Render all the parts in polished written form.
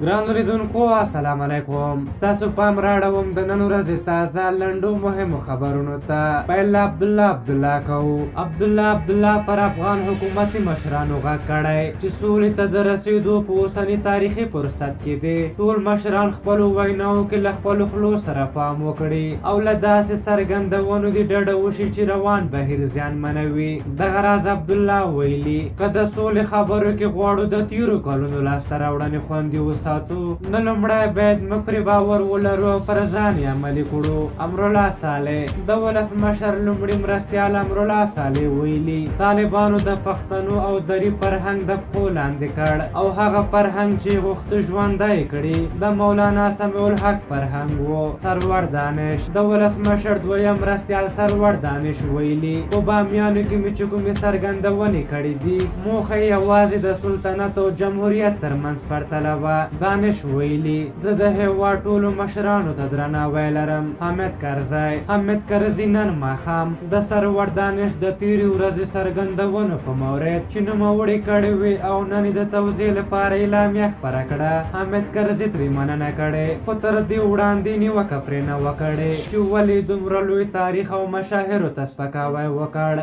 ګران اوریدونکو السلام علیکم. ستاسو پام راړوم د نن ورځې تازه لنډو مهمو خبرونو ته. پیل عبدالله کوو. عبدالله پر افغان حکومتي مشرانو غږ کړی چې سولې ته د رسېدو په اوسني تاریخي فرصت کې دی ټول مشران خپلو ویناوو کې له خپلو خولو سره پام وکړي او له داسې څرګندونو دې ډډه وشي چې روان بهیر زیانمنوي. دغه راز عبدالله ویلي که د سولې خبرو کې غواړو د تېرو کلونو لاسته راوړنې خوندي وساتو نو لومړی باید موږ پرې باور ولرو او پر ځان یې عملي کړو. امرالله صالح د ولسمشر لومړي مرستیال امرالله صالح ویلي طالبانو د پښتنو او دري فرهنګ د پښو لاندې کړ او هغه فرهنګ چې غوښته ژوندی کړي د مولانا سمیع الحق فرهنګ و. سرور دانش د ولسمشر دویم مرستیال سرور دانش ویلي په بامیانو کې مې چې کومې څرګندونې کړې دي موخه یوازې د سلطنت او جمهوریت ترمنځ پرتله وه. دانش ویلي زه د هېواد ټولو مشرانو ته درناوی لرم. حامد کرزي نن ماښام د سرور دانش د تېرې ورځې څرګندونو په مورد چې نوموړې کړې وې او نن یې د توضیح لپاره اعلامیه خپره کړه. حامد کرزي ترې مننه کړې خو تر دې وړاندې نیوکه پرې نه وه کړې چې ولې دومره لوی تاریخ او مشاهیرو ته سپکاوی وکړ.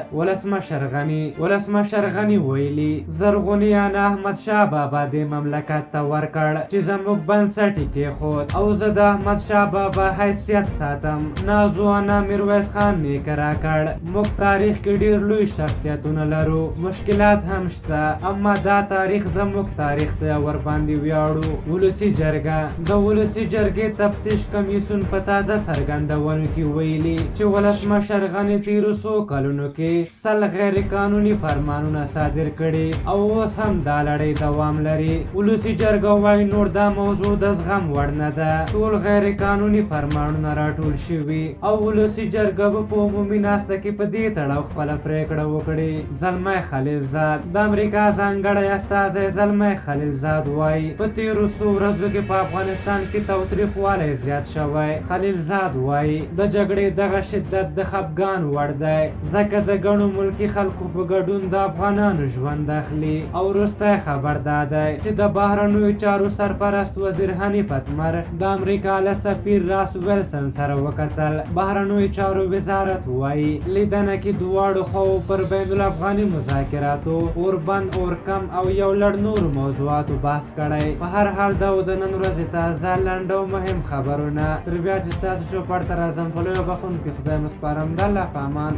ولسمشر غني ویلي زرغونیان احمدشاه بابا دې مملکت ته ورکړ چې زموږ بنسټ یې کېښود او زه د احمدشاه بابا حیثیت ساتم. نازو انا میرویس خان نیکه راکړ. موږ تاریخ کې ډېر لوی شخصیتونه لرو مشکلات هم شته اما دا تاریخ زموږ تاریخ دی ورباندې ویاړو. ولسي جرګه د ولسي جرګې تفتیش کمیسیون په تازه څرګندونو کې ویلي چې ولسمشر غني تېرو څو کلونو کې سل غیر قانوني فرمانونه صادر کړي او اوس هم دا لړۍ دوام لري. ولسي جرګه وایي نور دا موضوع د زغم وړ نه ده. ټول غیر قانوني فرمانونه راټول شوي او ولسي جرګه به په عمومي ناسته کې په دې تړاو خپله پرېکړه وکړي. زلمی خلیلزاد د امریکا ځانګړی استازی زلمی خلیلزاد وایي په تېرو څو ورځو کې په افغانستان کې تاوتریخوالی زیات شوی. خلیلزاد وایي د جګړې دغه شدت د خفګان وړ دی ځکه د ګڼو ملکي خلکو په ګډون د افغانانو ژوند اخلي او وروستی خبر دا دی چې د بهرنیو چارو سرپرست وزیر حنیف اتمر د امریکا له سفیر راس ویلسن سره وکتل. بهرنیو چارو وزارت وایي لیدنه کې دواړو خواو پر بین الافغاني مذاکراتو اوربند اورکم او یو لړ نورو موضوعاتو بحث کړی. په هر حال دا د نن ورځې تازه لنډ او مهم خبرونه تر بیا چې ستاسو چوپړ ته راځم په لویو بخښونکي خدای مو سپارم. د الله په امان.